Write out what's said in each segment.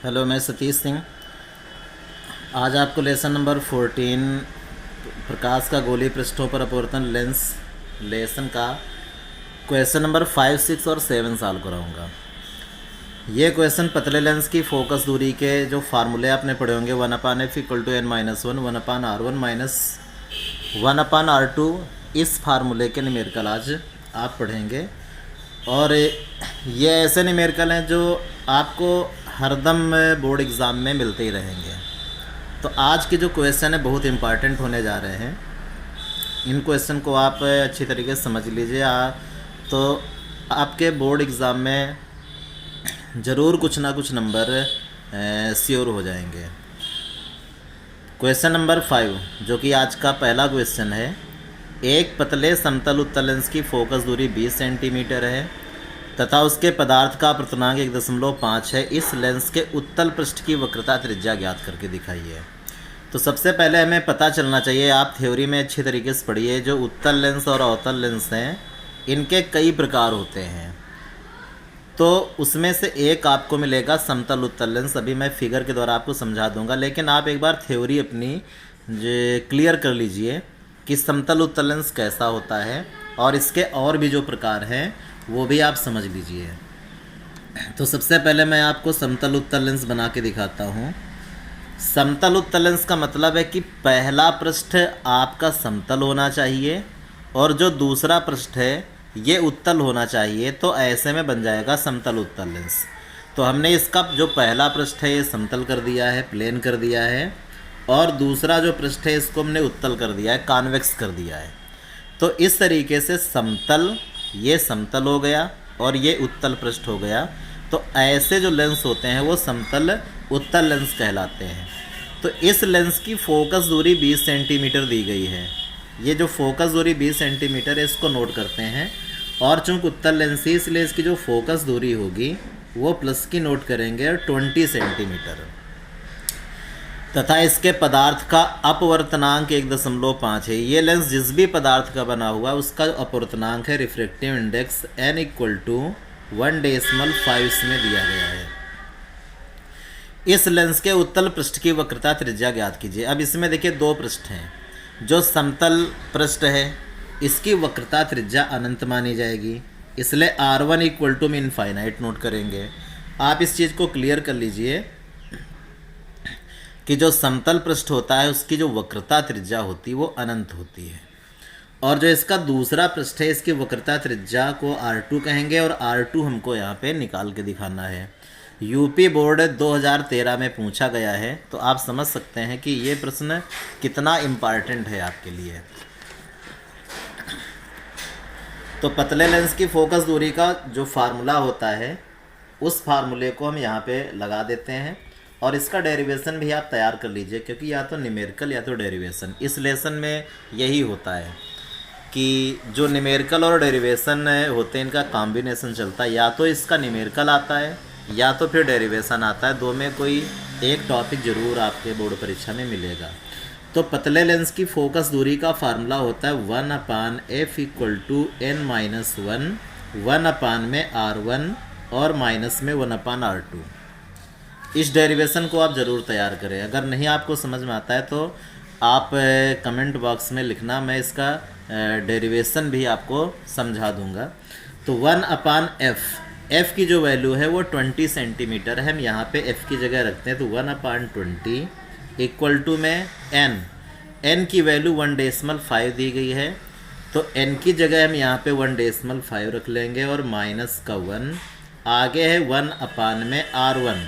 Hello, मैं सतीश सिंह। आज आपको लेसन नंबर 14 प्रकाश का गोलीय पृष्ठों पर अपवर्तन लेंस लेसन का क्वेश्चन नंबर 5, 6 और 7 सॉल्व कराऊंगा। ये क्वेश्चन पतले लेंस की फोकस दूरी के जो फार्मूले आपने पढ़े होंगे 1/f = n-1, 1/r1 minus 1/r2, इस फार्मूले के न्यूमेरिकल आज आप पढ़ेंगे। और ये ऐसे न्यूमेरिकल हैं जो आपको हरदम बोर्ड एग्ज़ाम में मिलते ही रहेंगे। तो आज के जो क्वेश्चन है बहुत इंपॉर्टेंट होने जा रहे हैं। इन क्वेश्चन को आप अच्छी तरीके से समझ लीजिए, तो आपके बोर्ड एग्ज़ाम में ज़रूर कुछ ना कुछ नंबर श्योर हो जाएंगे। क्वेश्चन नंबर 5 जो कि आज का पहला क्वेश्चन है, एक पतले समतल उत्तल लेंस की फोकस दूरी 20 सेंटीमीटर है तथा उसके पदार्थ का अपवर्तनांक 1.5 है। इस लेंस के उत्तल पृष्ठ की वक्रता त्रिज्या ज्ञात करके दिखाइए। तो सबसे पहले हमें पता चलना चाहिए, आप थ्योरी में अच्छी तरीके से पढ़िए, जो उत्तल लेंस और अवतल लेंस हैं इनके कई प्रकार होते हैं। तो उसमें से एक आपको मिलेगा समतल उत्तल लेंस। अभी मैं फिगर के द्वारा आपको समझा दूंगा, लेकिन आप एक बार थ्योरी अपनी क्लियर कर लीजिए कि समतल उत्तल लेंस कैसा होता है, और इसके और भी जो प्रकार हैं वो भी आप समझ लीजिए। तो सबसे पहले मैं आपको समतल उत्तल लेंस बना के दिखाता हूँ। समतल उत्तल लेंस का मतलब है कि पहला पृष्ठ आपका समतल होना चाहिए और जो दूसरा पृष्ठ है ये उत्तल होना चाहिए। तो ऐसे में बन जाएगा समतल उत्तल लेंस। तो हमने इसका जो पहला पृष्ठ है ये समतल कर दिया है, प्लेन कर दिया है, और दूसरा जो पृष्ठ है इसको हमने उत्तल कर दिया है, कॉन्वेक्स कर दिया है। तो इस तरीके से समतल, ये समतल हो गया और ये उत्तल पृष्ठ हो गया। तो ऐसे जो लेंस होते हैं वो समतल उत्तल लेंस कहलाते हैं। तो इस लेंस की फोकस दूरी 20 सेंटीमीटर दी गई है। ये जो फोकस दूरी 20 सेंटीमीटर है इसको नोट करते हैं, और चूँकि उत्तल लेंस है इसलिए इसकी जो फोकस दूरी होगी वो प्लस की नोट करेंगे 20 सेंटीमीटर, तथा इसके पदार्थ का अपवर्तनांक 1.5 है। ये लेंस जिस भी पदार्थ का बना हुआ है उसका अपवर्तनांक है, रिफ्रैक्टिव इंडेक्स n = 1.5 इसमें दिया गया है। इस लेंस के उत्तल पृष्ठ की वक्रता त्रिज्या ज्ञात कीजिए। अब इसमें देखिए दो पृष्ठ हैं। जो समतल पृष्ठ है इसकी वक्रता त्रिज्या अनंत मानी जाएगी, इसलिए r1 = इनफाइनाइट नोट करेंगे। आप इस चीज़ को क्लियर कर लीजिए कि जो समतल पृष्ठ होता है उसकी जो वक्रता त्रिज्या होती है वो अनंत होती है, और जो इसका दूसरा पृष्ठ है इसकी वक्रता त्रिज्या को r2 कहेंगे, और r2 हमको यहाँ पे निकाल के दिखाना है। यूपी बोर्ड 2013 में पूछा गया है, तो आप समझ सकते हैं कि ये प्रश्न कितना इम्पॉर्टेंट है आपके लिए। तो पतले लेंस की फोकस दूरी का जो फार्मूला होता है उस फार्मूले को हम यहाँ पे लगा देते हैं, और इसका डेरिवेशन भी आप तैयार कर लीजिए, क्योंकि या तो न्यूमेरिकल या तो डेरिवेशन। इस लेसन में यही होता है कि जो न्यूमेरिकल और डेरिवेशन होते हैं इनका कॉम्बिनेशन चलता है। या तो इसका न्यूमेरिकल आता है या तो फिर डेरिवेशन आता है, दो में कोई एक टॉपिक ज़रूर आपके बोर्ड परीक्षा में मिलेगा। तो पतले लेंस की फोकस दूरी का फार्मूला होता है 1/f = n-1, 1/r1 और माइनस में 1/r2। इस डेरिवेशन को आप ज़रूर तैयार करें। अगर नहीं आपको समझ में आता है तो आप कमेंट बॉक्स में लिखना, मैं इसका डेरिवेशन भी आपको समझा दूंगा। तो 1/f, f की जो वैल्यू है वो 20 सेंटीमीटर है। हम यहाँ पे f की जगह रखते हैं, तो 1/20 = में n की वैल्यू 1.5 दी गई है, तो n की जगह हम यहाँ पे 1.5 रख लेंगे, और माइनस का 1 आगे है 1/r1।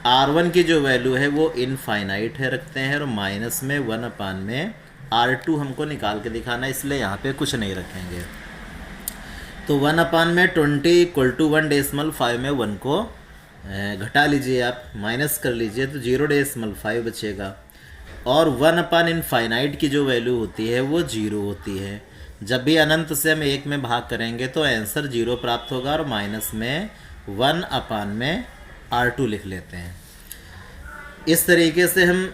r1 की जो वैल्यू है वो इनफाइनाइट है रखते हैं, और माइनस में 1/r2 हमको निकाल के दिखाना है, इसलिए यहाँ पे कुछ नहीं रखेंगे। तो 1/20 = 1.5 में 1 को घटा लीजिए, आप माइनस कर लीजिए, तो 0.5 बचेगा। और 1/इनफाइनाइट की जो वैल्यू होती है वो 0 होती है। जब भी अनंत से हम 1 में भाग करेंगे तो आंसर 0 प्राप्त होगा, और माइनस में 1/r2 लिख लेते हैं। इस तरीके से हम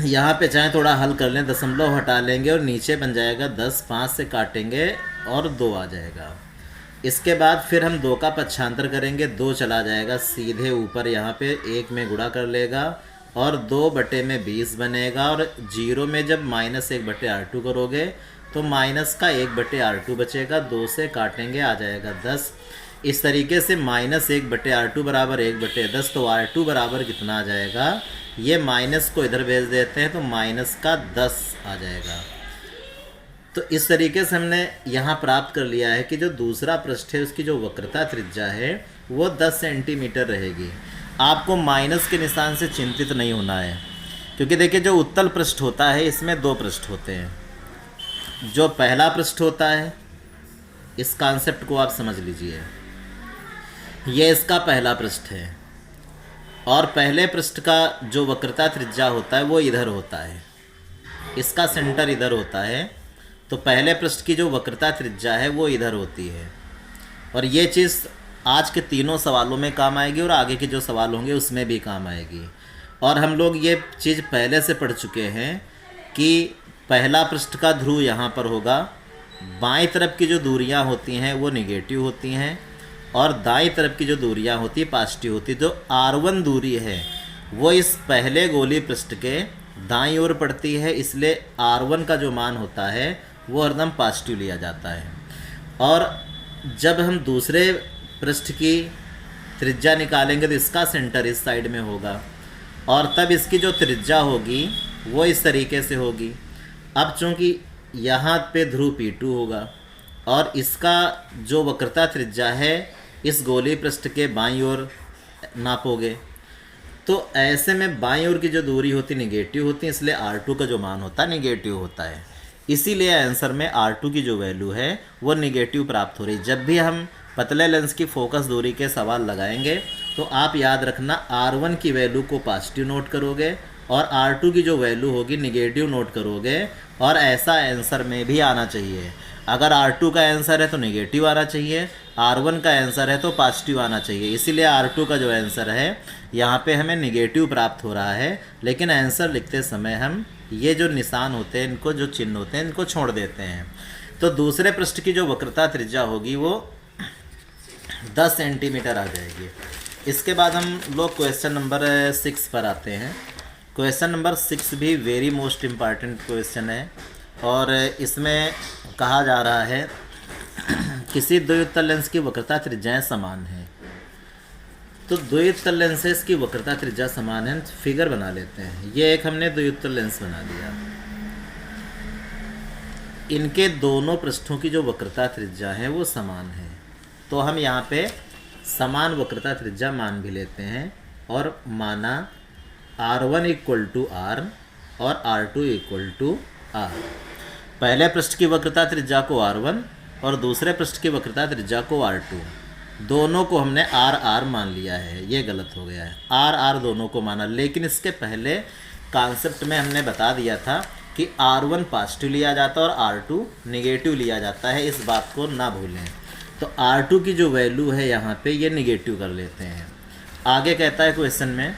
यहाँ पे चाहे थोड़ा हल कर लें, दशमलव हटा लेंगे और नीचे बन जाएगा 10, 5 से काटेंगे और 2 आ जाएगा। इसके बाद फिर हम 2 का पक्षांतर करेंगे, 2 चला जाएगा सीधे ऊपर यहाँ पे, 1 में गुणा कर लेगा और 2/20 बनेगा। और 0 में जब -1/R2 करोगे तो माइनस का 1/R2 बचेगा, 2 से काटेंगे आ जाएगा 10। इस तरीके से -1/R2 बराबर 1/10, तो R2 बराबर कितना आ जाएगा, ये माइनस को इधर भेज देते हैं तो -10 आ जाएगा। तो इस तरीके से हमने यहाँ प्राप्त कर लिया है कि जो दूसरा पृष्ठ है उसकी जो वक्रता त्रिज्या है वो 10 सेंटीमीटर रहेगी। आपको माइनस के निशान से चिंतित नहीं होना है, क्योंकि देखिए जो उत्तल पृष्ठ होता है इसमें 2 पृष्ठ होते हैं। जो पहला पृष्ठ होता है, इस कॉन्सेप्ट को आप समझ लीजिए, ये इसका पहला पृष्ठ है और पहले पृष्ठ का जो वक्रता त्रिज्या होता है वो इधर होता है, इसका सेंटर इधर होता है। तो पहले पृष्ठ की जो वक्रता त्रिज्या है वो इधर होती है। और ये चीज़ आज के तीनों सवालों में काम आएगी और आगे के जो सवाल होंगे उसमें भी काम आएगी। और हम लोग ये चीज़ पहले से पढ़ चुके हैं कि पहला पृष्ठ का ध्रुव यहाँ पर होगा, बाईं तरफ की जो दूरियाँ होती हैं वो निगेटिव होती हैं और दाईं तरफ की जो दूरियाँ होती है पॉजिटिव होती है। जो R1 दूरी है वो इस पहले गोलीय पृष्ठ के दाईं ओर पड़ती है, इसलिए R1 का जो मान होता है वो हरदम पॉजिटिव लिया जाता है। और जब हम दूसरे पृष्ठ की त्रिज्या निकालेंगे तो इसका सेंटर इस साइड में होगा और तब इसकी जो त्रिज्या होगी वो इस तरीके से होगी। अब चूँकि यहाँ पे ध्रुव P2 होगा और इसका जो वक्रता त्रिज्या है इस गोलीय पृष्ठ के बाईं ओर नापोगे, तो ऐसे में बाईं ओर की जो दूरी होती निगेटिव होती है, इसलिए R2 का जो मान होता है निगेटिव होता है। इसीलिए आंसर में R2 की जो वैल्यू है वो निगेटिव प्राप्त हो रही है। जब भी हम पतले लेंस की फोकस दूरी के सवाल लगाएंगे तो आप याद रखना R1 की वैल्यू को पॉजिटिव नोट करोगे और R2 की जो वैल्यू होगी निगेटिव नोट करोगे। और ऐसा आंसर में भी आना चाहिए, अगर R2 का आंसर है तो निगेटिव आना चाहिए, R1 का आंसर है तो पॉजिटिव आना चाहिए। इसीलिए R2 का जो आंसर है यहाँ पे हमें निगेटिव प्राप्त हो रहा है, लेकिन आंसर लिखते समय हम ये जो निशान होते हैं, इनको जो चिन्ह होते हैं, इनको छोड़ देते हैं। तो दूसरे पृष्ठ की जो वक्रता त्रिज्या होगी वो 10 सेंटीमीटर आ जाएगी। इसके बाद हम लोग क्वेश्चन नंबर 6 पर आते हैं। क्वेश्चन नंबर 6 भी वेरी मोस्ट इम्पॉर्टेंट क्वेश्चन है और इसमें कहा जा रहा है किसी द्वितल लेंस की वक्रता त्रिज्याएं समान है। तो द्वितल लेंसेज की वक्रता त्रिज्या समान है, फिगर बना लेते हैं। ये एक हमने द्वितल लेंस बना दिया, इनके दोनों पृष्ठों की जो वक्रता त्रिज्या है वो समान है। तो हम यहाँ पे समान वक्रता त्रिज्या मान भी लेते हैं और माना R1 = R और R2 = R। पहले पृष्ठ की वक्रता त्रिज्या को R1 और दूसरे पृष्ठ की वक्रता त्रिज्या को R2, दोनों को हमने R मान लिया है। ये गलत हो गया है, R दोनों को माना, लेकिन इसके पहले कॉन्सेप्ट में हमने बता दिया था कि R1 पॉजिटिव लिया जाता है और R2 निगेटिव लिया जाता है, इस बात को ना भूलें। तो R2 की जो वैल्यू है यहाँ पे ये निगेटिव कर लेते हैं। आगे कहता है क्वेश्चन में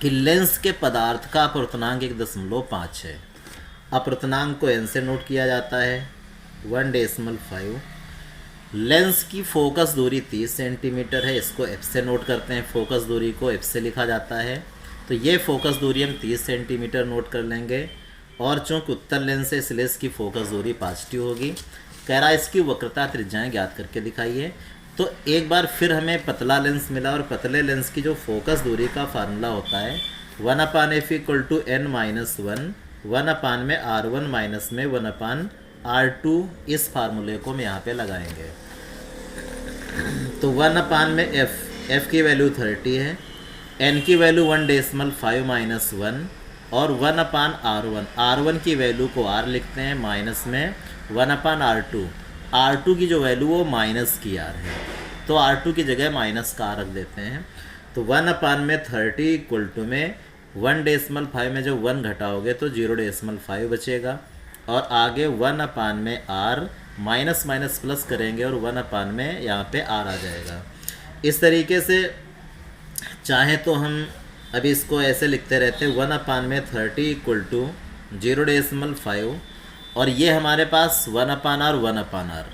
कि लेंस के पदार्थ का अपवर्तनांक 1.5 है। अपवर्तनांक को n से नोट किया जाता है 1.5। लेंस की फोकस दूरी 30 सेंटीमीटर है, इसको f से नोट करते हैं, फोकस दूरी को f से लिखा जाता है। तो ये फोकस दूरी हम 30 सेंटीमीटर नोट कर लेंगे और चूँकि उत्तल लेंस है इसलिए इसकी फोकस दूरी पॉजिटिव होगी। कह रहा है इसकी वक्रता त्रिज्याएं ज्ञात करके दिखाइए। तो एक बार फिर हमें पतला लेंस मिला और पतले लेंस की जो फोकस दूरी का फार्मूला होता है 1/f = n-1, 1/में R1 माइनस में 1/R2, इस फार्मूले को हम यहाँ पे लगाएंगे। तो 1/में f की वैल्यू 30 है, n की वैल्यू 1.5 - 1 और 1/R1 की वैल्यू को r लिखते हैं, माइनस में 1/R2। R2 की जो वैल्यू वो माइनस की r है, तो R2 की जगह माइनस का r रख देते हैं। तो 1/में 30 = में 1.5 में जो 1 घटाओगे तो 0.5 बचेगा और आगे 1/में r माइनस माइनस प्लस करेंगे और 1/में में यहाँ पे r आ जाएगा। इस तरीके से चाहे तो हम अभी इसको ऐसे लिखते रहते हैं 1/में 30 = 0.5 और ये हमारे पास 1/r 1/r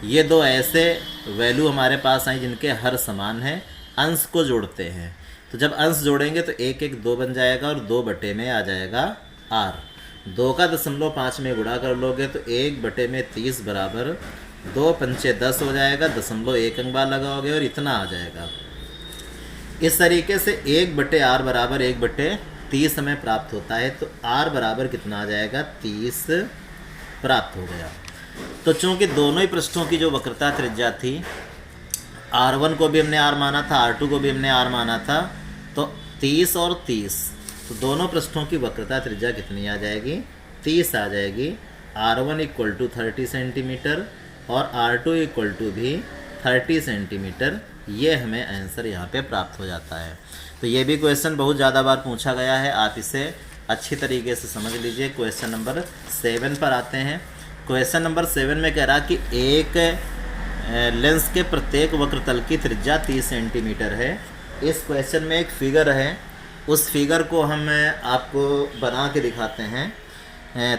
ये दो ऐसे वैल्यू हमारे पास आई जिनके हर समान है, अंश को जोड़ते हैं। तो जब अंश जोड़ेंगे तो 1 1 2 बन जाएगा और 2 बटे में आ जाएगा r। 2 का 0.5 में गुणा कर लोगे तो 1 बटे में 30 बराबर 2 पंचे 10 हो जाएगा, 0.1 अंक बाद लगाओगे और इतना आ जाएगा। इस तरीके से 1 बटे r बराबर 1 बटे 30 हमें प्राप्त होता है। तो r बराबर कितना आ जाएगा, 30 प्राप्त हो गया। तो चूंकि दोनों ही पृष्ठों की जो वक्रता त्रिज्या थी, r1 को भी हमने r माना था, r2 को भी हमने r माना था, तो 30 और 30, तो दोनों पृष्ठों की वक्रता त्रिज्या कितनी आ जाएगी, 30 आ जाएगी। r1 इक्वल टू 30 सेंटीमीटर और r2 इक्वल टू भी 30 सेंटीमीटर। ये हमें आंसर यहाँ पे प्राप्त हो जाता है। तो ये भी क्वेश्चन बहुत ज़्यादा बार पूछा गया है, आप इसे अच्छी तरीके से समझ लीजिए। क्वेश्चन नंबर 7 पर आते हैं। क्वेश्चन नंबर 7 में कह रहा कि एक लेंस के प्रत्येक वक्रतल की त्रिज्या 30 सेंटीमीटर है। इस क्वेश्चन में एक फिगर है, उस फिगर को हम आपको बना के दिखाते हैं,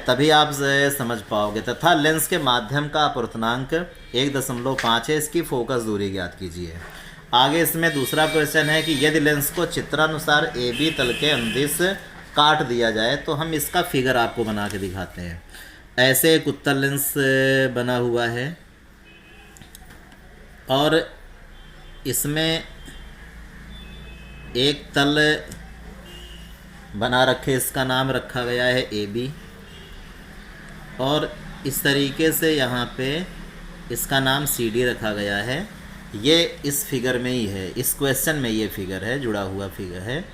तभी आप समझ पाओगे। तथा लेंस के माध्यम का अपवर्तनांक 1.5 है, इसकी फोकस दूरी ज्ञात कीजिए। आगे इसमें दूसरा क्वेश्चन है कि यदि लेंस को चित्रानुसार ए बी तल के अनुदिश काट दिया जाए तो हम इसका फिगर आपको बना के दिखाते हैं। ऐसे एक उत्तल लेंस बना हुआ है और इसमें एक तल बना रखे, इसका नाम रखा गया है ए बी, और इस तरीके से यहाँ पे इसका नाम सी डी रखा गया है। ये इस फिगर में ही है, इस क्वेश्चन में ये फिगर है, जुड़ा हुआ फिगर है।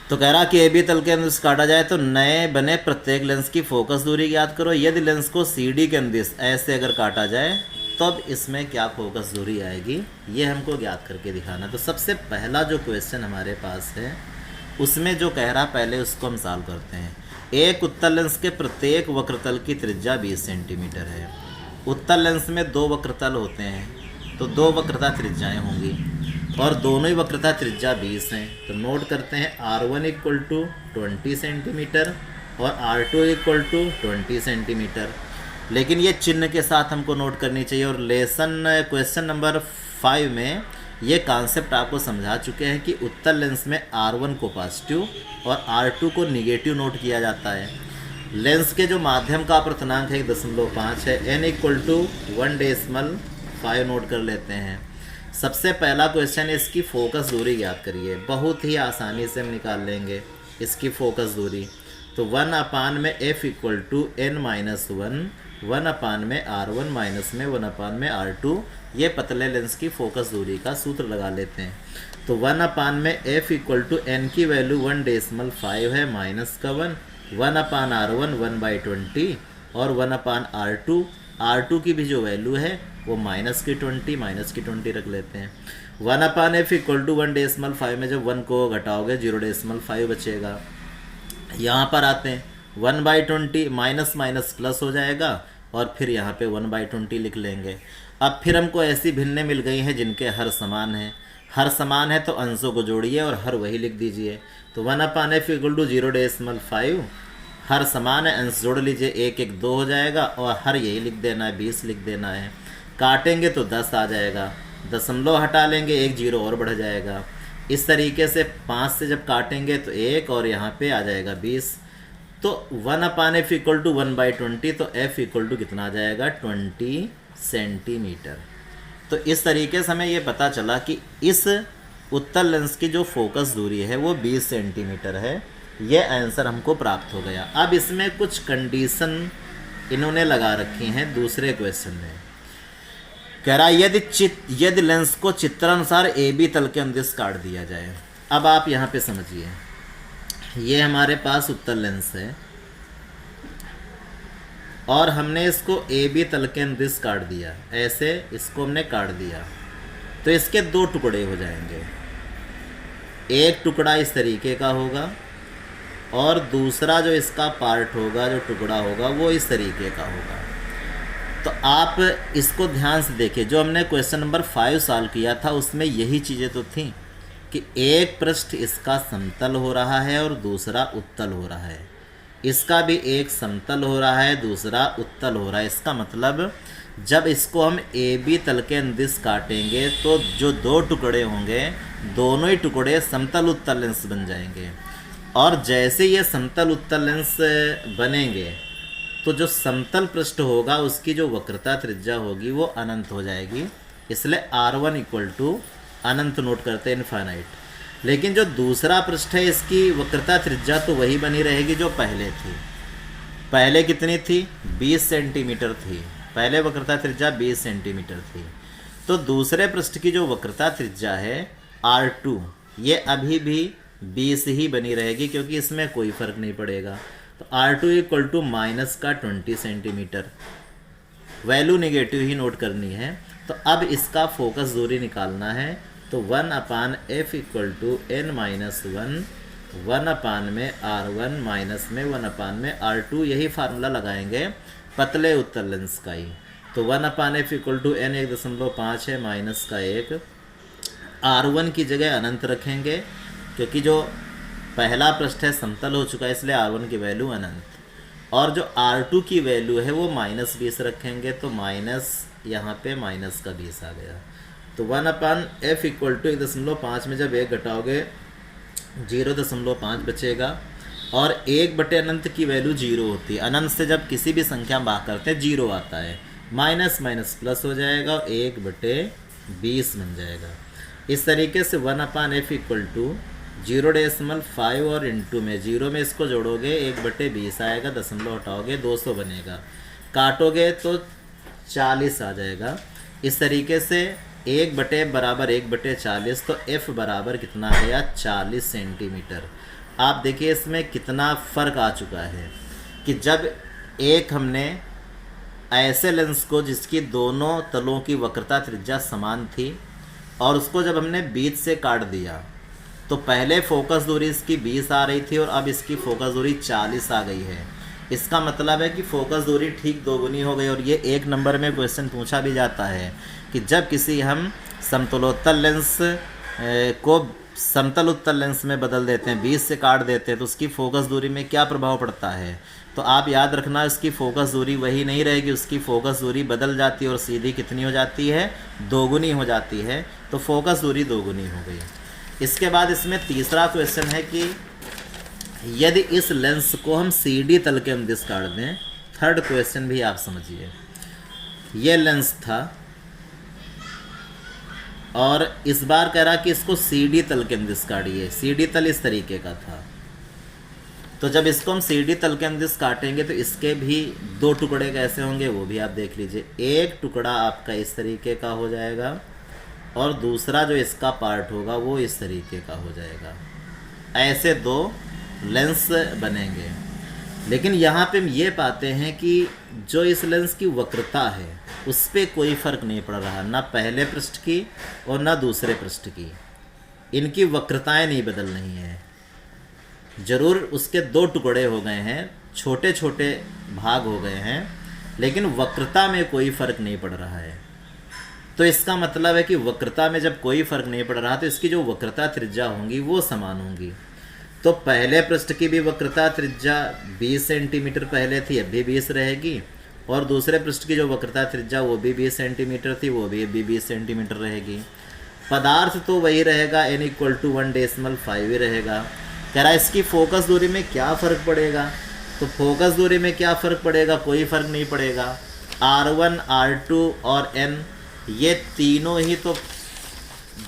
तो कह रहा कि ए बी तल के अनुदिश काटा जाए तो नए बने प्रत्येक लेंस की फोकस दूरी ज्ञात करो। यदि लेंस को सी डी के अनुदिश ऐसे अगर काटा जाए तब इसमें क्या फोकस दूरी आएगी, ये हमको ज्ञात करके दिखाना। तो सबसे पहला जो क्वेश्चन हमारे पास है उसमें जो कह रहा, पहले उसको हम सॉल्व करते हैं। एक उत्तल लेंस के प्रत्येक वक्रतल की त्रिज्या 20 सेंटीमीटर है। उत्तल लेंस में 2 वक्रतल होते हैं तो 2 वक्रता त्रिज्याएँ होंगी और दोनों ही वक्रता त्रिज्या 20 हैं। तो नोट करते हैं r1 इक्वल टू 20 सेंटीमीटर और r2 इक्वल टू 20 सेंटीमीटर। लेकिन ये चिन्ह के साथ हमको नोट करनी चाहिए। और लेसन क्वेश्चन नंबर 5 में ये कॉन्सेप्ट आपको समझा चुके हैं कि उत्तल लेंस में r1 को पॉजिटिव और r2 को निगेटिव नोट किया जाता है। लेंस के जो माध्यम का अपवर्तनांक है 1.5 है, n इक्वल टू 1.5 नोट कर लेते हैं। सबसे पहला क्वेश्चन है इसकी फोकस दूरी ज्ञात करिए। बहुत ही आसानी से हम निकाल लेंगे इसकी फोकस दूरी। तो 1 अपान में f equal to n minus 1 upon में r1 माइनस में 1 अपान में r2, ये पतले लेंस की फोकस दूरी का सूत्र लगा लेते हैं। तो 1 अपान में f इक्वल टू n की वैल्यू 1.5 है, माइनस का 1 अपान r1 1/20 और 1 अपान r2 की भी जो वैल्यू है वो माइनस की 20 रख लेते हैं। 1 अपान एफ इक्वल टू 1.5 में जब 1 को घटाओगे 0.5 बचेगा। यहाँ पर आते हैं 1/20, माइनस माइनस प्लस हो जाएगा और फिर यहाँ पे 1/20 लिख लेंगे। अब फिर हमको ऐसी भिन्नें मिल गई हैं जिनके हर समान हैं। हर समान है तो अंशों को जोड़िए और हर वही लिख दीजिए। तो 1 अपान एफ इक्वल टू 0.5, हर समान है, अंश जोड़ लीजिए, 1 1 2 हो जाएगा और हर यही लिख देना है, 20 लिख देना है। काटेंगे तो 10 आ जाएगा, दशमलव हटा लेंगे 1 0 और बढ़ जाएगा। इस तरीके से 5 से जब काटेंगे तो 1 और यहाँ पे आ जाएगा 20। तो 1 अपान एफ इक्वल टू 1/20, तो एफ इक्वल टू कितना आ जाएगा 20 सेंटीमीटर। तो इस तरीके से हमें ये पता चला कि इस उत्तल लेंस की जो फोकस दूरी है वो 20 सेंटीमीटर है। ये आंसर हमको प्राप्त हो गया। अब इसमें कुछ कंडीशन इन्होंने लगा रखी हैं दूसरे क्वेश्चन में। कह रहा यदि लेंस को चित्रानुसार ए बी तल के अनुदिश काट दिया जाए। अब आप यहाँ पे समझिए, ये हमारे पास उत्तल लेंस है और हमने इसको ए बी तल के अनुदिश काट दिया, ऐसे इसको हमने काट दिया। तो इसके 2 टुकड़े हो जाएंगे, एक टुकड़ा इस तरीके का होगा और दूसरा जो इसका पार्ट होगा, जो टुकड़ा होगा, वो इस तरीके का होगा। तो आप इसको ध्यान से देखिए, जो हमने क्वेश्चन नंबर 5 सॉल्व किया था उसमें यही चीज़ें तो थी कि एक पृष्ठ इसका समतल हो रहा है और दूसरा उत्तल हो रहा है। इसका भी एक समतल हो रहा है, दूसरा उत्तल हो रहा है। इसका मतलब जब इसको हम ए बी तल के अनुदिश काटेंगे तो जो दो टुकड़े होंगे दोनों ही टुकड़े समतल उत्तल लेंस बन जाएंगे। और जैसे ये समतल उत्तल लेंस बनेंगे तो जो समतल पृष्ठ होगा उसकी जो वक्रता त्रिज्या होगी वो अनंत हो जाएगी। इसलिए R1 equal to Anant note करते हैं, इनफाइनाइट। लेकिन जो दूसरा पृष्ठ है इसकी वक्रता त्रिज्या तो वही बनी रहेगी जो पहले थी। पहले कितनी थी? 20 सेंटीमीटर थी। पहले वक्रता त्रिज्या 20 सेंटीमीटर थी। तो दूसरे पृष्ठ की जो वक्रता त्रिज्या है R2 ये अभी भी 20 ही बनी रहेगी क्योंकि इसमें कोई फर्क नहीं पड़ेगा। तो R2 इक्वल टू माइनस का 20 सेंटीमीटर, वैल्यू नेगेटिव ही नोट करनी है। तो अब इसका फोकस दूरी निकालना है तो 1/f equal to n minus 1 में R1 माइनस में 1 में R2, यही फार्मूला लगाएंगे पतले उत्तल लेंस का ही। तो 1/f इक्वल टू n 1.5 है माइनस का 1। R1 की जगह अनंत रखेंगे क्योंकि जो पहला पृष्ठ है समतल हो चुका है इसलिए R1 की वैल्यू अनंत। और जो R2 की वैल्यू है वो -20 रखेंगे तो माइनस यहाँ पे माइनस का 20 आ गया। तो 1/f इक्वल टू 1.5 में जब 1 घटाओगे 0.5 बचेगा। और 1 अनंत की वैल्यू 0 होती है। अनंत से जब किसी भी संख्या भाग करते हैं 0 आता है, माइनस माइनस प्लस हो जाएगा और 1/20 बन जाएगा। इस तरीके से 1/f इक्वल टू 0.5 और इंटू में 0 में इसको जोड़ोगे 1/20 आएगा, दशमलव हटाओगे 200 बनेगा, काटोगे तो 40 आ जाएगा। इस तरीके से 1/f बराबर 1/40 तो f बराबर कितना गया? 40 सेंटीमीटर। आप देखिए इसमें कितना फ़र्क आ चुका है कि जब एक हमने ऐसे लेंस को जिसकी दोनों तलों की वक्रता त्रिज्या समान थी और उसको जब हमने बीच से काट दिया तो पहले फोकस दूरी इसकी 20 आ रही थी और अब इसकी फोकस दूरी 40 आ गई है। इसका मतलब है कि फोकस दूरी ठीक दोगुनी हो गई। और ये 1 नंबर में क्वेश्चन पूछा भी जाता है कि जब किसी हम समतलोत्तल लेंस को समतल उत्तल लेंस में बदल देते हैं, 20 से काट देते हैं तो उसकी फोकस दूरी में क्या प्रभाव पड़ता है। तो आप याद रखना इसकी फोकस दूरी वही नहीं रहेगी, उसकी फोकस दूरी बदल जाती है और सीधी कितनी हो जाती है? दोगुनी हो जाती है। तो फोकस दूरी दोगुनी हो गई। इसके बाद इसमें तीसरा क्वेश्चन है कि यदि इस लेंस को हम CD तल के अनुदिश काट दें। थर्ड क्वेश्चन भी आप समझिए, ये लेंस था और इस बार कह रहा कि इसको CD तल के अनुदिश काटिए। CD तल इस तरीके का था। तो जब इसको हम CD तल के अनुदिश काटेंगे तो इसके भी 2 टुकड़े कैसे होंगे वो भी आप देख लीजिए। एक टुकड़ा आपका इस तरीके का हो जाएगा और दूसरा जो इसका पार्ट होगा वो इस तरीके का हो जाएगा। ऐसे 2 लेंस बनेंगे। लेकिन यहाँ पे हम ये पाते हैं कि जो इस लेंस की वक्रता है उस पर कोई फ़र्क नहीं पड़ रहा, ना पहले पृष्ठ की और ना दूसरे पृष्ठ की। इनकी वक्रताएं नहीं बदल रही हैं। ज़रूर उसके 2 टुकड़े हो गए हैं, छोटे छोटे भाग हो गए हैं, लेकिन वक्रता में कोई फ़र्क नहीं पड़ रहा है। तो इसका मतलब है कि वक्रता में जब कोई फ़र्क नहीं पड़ रहा तो इसकी जो वक्रता त्रिज्या होंगी वो समान होंगी। तो पहले पृष्ठ की भी वक्रता त्रिज्या 20 सेंटीमीटर पहले थी, अब भी 20 रहेगी। और दूसरे पृष्ठ की जो वक्रता त्रिज्या वो भी 20 सेंटीमीटर थी, वो भी 20 सेंटीमीटर रहेगी। पदार्थ तो वही रहेगा, n इक्वल टू 1.5 ही रहेगा। कह रहा है इसकी फोकस दूरी में क्या फ़र्क पड़ेगा? तो फोकस दूरी में क्या फ़र्क पड़ेगा? कोई फ़र्क नहीं पड़ेगा। R1, R2 और n ये तीनों ही तो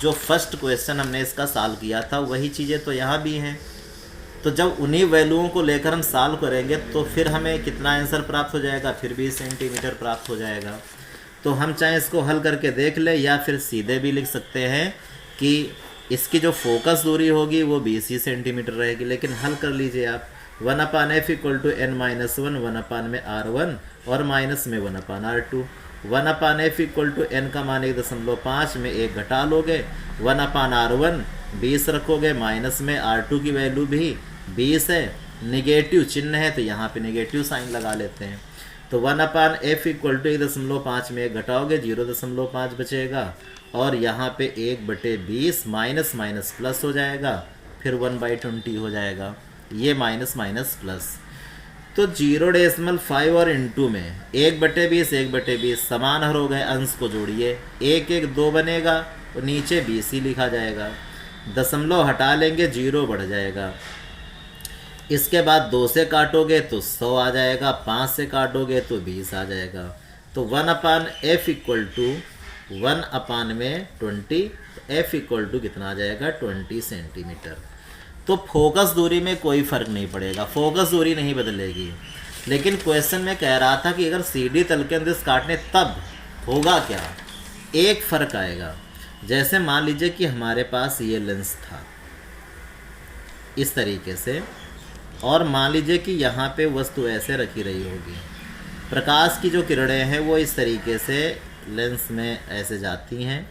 जो फर्स्ट क्वेश्चन हमने इसका सॉल्व किया था वही चीज़ें तो यहाँ भी हैं। तो जब उन्हीं वैल्यूओं को लेकर हम सॉल्व करेंगे तो फिर हमें कितना आंसर प्राप्त हो जाएगा? फिर 20 सेंटीमीटर प्राप्त हो जाएगा। तो हम चाहे इसको हल करके देख लें या फिर सीधे भी लिख सकते हैं कि इसकी जो फोकस दूरी होगी वो 20 ही सेंटीमीटर रहेगी। लेकिन हल कर लीजिए आप। 1/f equal to n minus 1 1 में R1 और माइनस में 1/R2। 1/f equal to n का मान 1.5 में 1 घटा लोगे, 1/R1 20 रखोगे, माइनस में R2 की वैल्यू भी 20 है, निगेटिव चिन्ह है तो यहाँ पे निगेटिव साइन लगा लेते हैं। तो 1/f इक्वल टू 1.5 में 1 घटाओगे 0.5 बचेगा और यहाँ पे 1/20 माइनस माइनस प्लस हो जाएगा, फिर 1/20 हो जाएगा। ये माइनस माइनस प्लस। तो 0.5 और इंटू में 1/20 1/20 समान हर हो गए, अंश को जोड़िए, 1 1 2 बनेगा और नीचे 20 ही लिखा जाएगा। दशमलव हटा लेंगे, 0 बढ़ जाएगा। इसके बाद 2 से काटोगे तो 100 आ जाएगा, 5 से काटोगे तो 20 आ जाएगा। तो 1/f equal to 1/20, f equal to कितना आ जाएगा 20 सेंटीमीटर। तो फोकस दूरी में कोई फ़र्क नहीं पड़ेगा, फोकस दूरी नहीं बदलेगी। लेकिन क्वेश्चन में कह रहा था कि अगर CD तल के अंदर काटने तब होगा क्या, एक फ़र्क आएगा। जैसे मान लीजिए कि हमारे पास ये लेंस था इस तरीके से, और मान लीजिए कि यहाँ पे वस्तु ऐसे रखी रही होगी, प्रकाश की जो किरणें हैं वो इस तरीके से लेंस में ऐसे जाती हैं,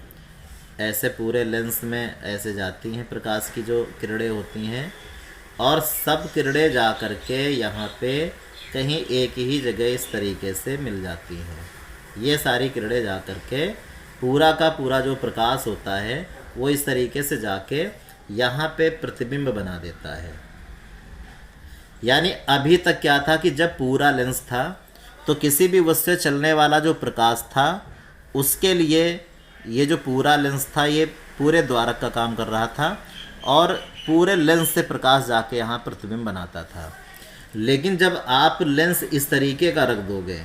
ऐसे पूरे लेंस में ऐसे जाती हैं प्रकाश की जो किरणें होती हैं, और सब किरणें जा कर के यहाँ पे कहीं एक ही जगह इस तरीके से मिल जाती हैं। ये सारी किरणें जा कर के पूरा का पूरा जो प्रकाश होता है वो इस तरीके से जाके यहाँ पे प्रतिबिंब बना देता है। यानी अभी तक क्या था कि जब पूरा लेंस था तो किसी भी वस्तु से चलने वाला जो प्रकाश था उसके लिए ये जो पूरा लेंस था ये पूरे द्वारक का काम कर रहा था और पूरे लेंस से प्रकाश जाके यहाँ प्रतिबिंब बनाता था। लेकिन जब आप लेंस इस तरीके का रख दोगे,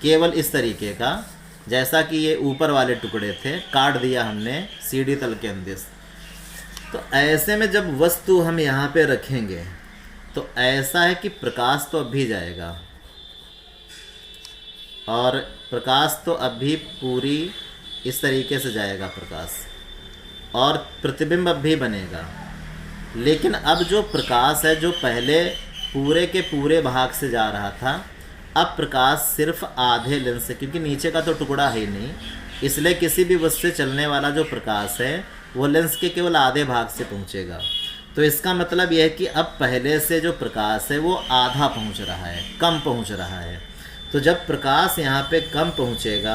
केवल इस तरीके का, जैसा कि ये ऊपर वाले टुकड़े थे, काट दिया हमने CD तल के अंदर, तो ऐसे में जब वस्तु हम यहाँ पे रखेंगे तो ऐसा है कि प्रकाश तो अब भी जाएगा और प्रकाश तो अब भी पूरी इस तरीके से जाएगा प्रकाश, और प्रतिबिंब अब भी बनेगा। लेकिन अब जो प्रकाश है जो पहले पूरे के पूरे भाग से जा रहा था, अब प्रकाश सिर्फ आधे लेंस से, क्योंकि नीचे का तो टुकड़ा है ही नहीं, इसलिए किसी भी वस्तु से चलने वाला जो प्रकाश है वो लेंस के केवल आधे भाग से पहुंचेगा। तो इसका मतलब यह है कि अब पहले से जो प्रकाश है वो आधा पहुंच रहा है, कम पहुंच रहा है। तो जब प्रकाश यहाँ पे कम पहुंचेगा,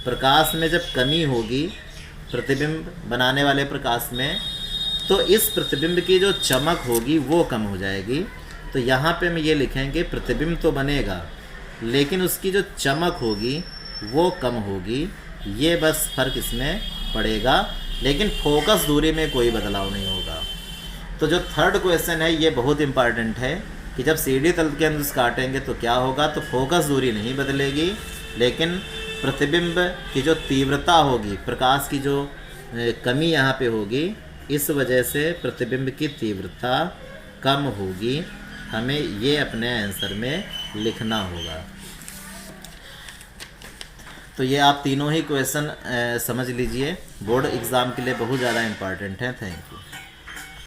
प्रकाश में जब कमी होगी प्रतिबिंब बनाने वाले प्रकाश में, तो इस प्रतिबिंब की जो चमक होगी वो कम हो जाएगी। तो यहाँ पे हम ये लिखेंगे प्रतिबिंब तो बनेगा लेकिन उसकी जो चमक होगी वो कम होगी। ये बस फ़र्क इसमें पड़ेगा, लेकिन फोकस दूरी में कोई बदलाव नहीं होगा। तो जो थर्ड क्वेश्चन है ये बहुत इंपॉर्टेंट है कि जब CD तल के अंदर काटेंगे तो क्या होगा, तो फोकस दूरी नहीं बदलेगी लेकिन प्रतिबिंब की जो तीव्रता होगी, प्रकाश की जो कमी यहाँ पे होगी, इस वजह से प्रतिबिंब की तीव्रता कम होगी। हमें ये अपने आंसर में लिखना होगा। तो ये आप तीनों ही क्वेश्चन समझ लीजिए, बोर्ड एग्ज़ाम के लिए बहुत ज़्यादा इम्पॉर्टेंट है। Thank you.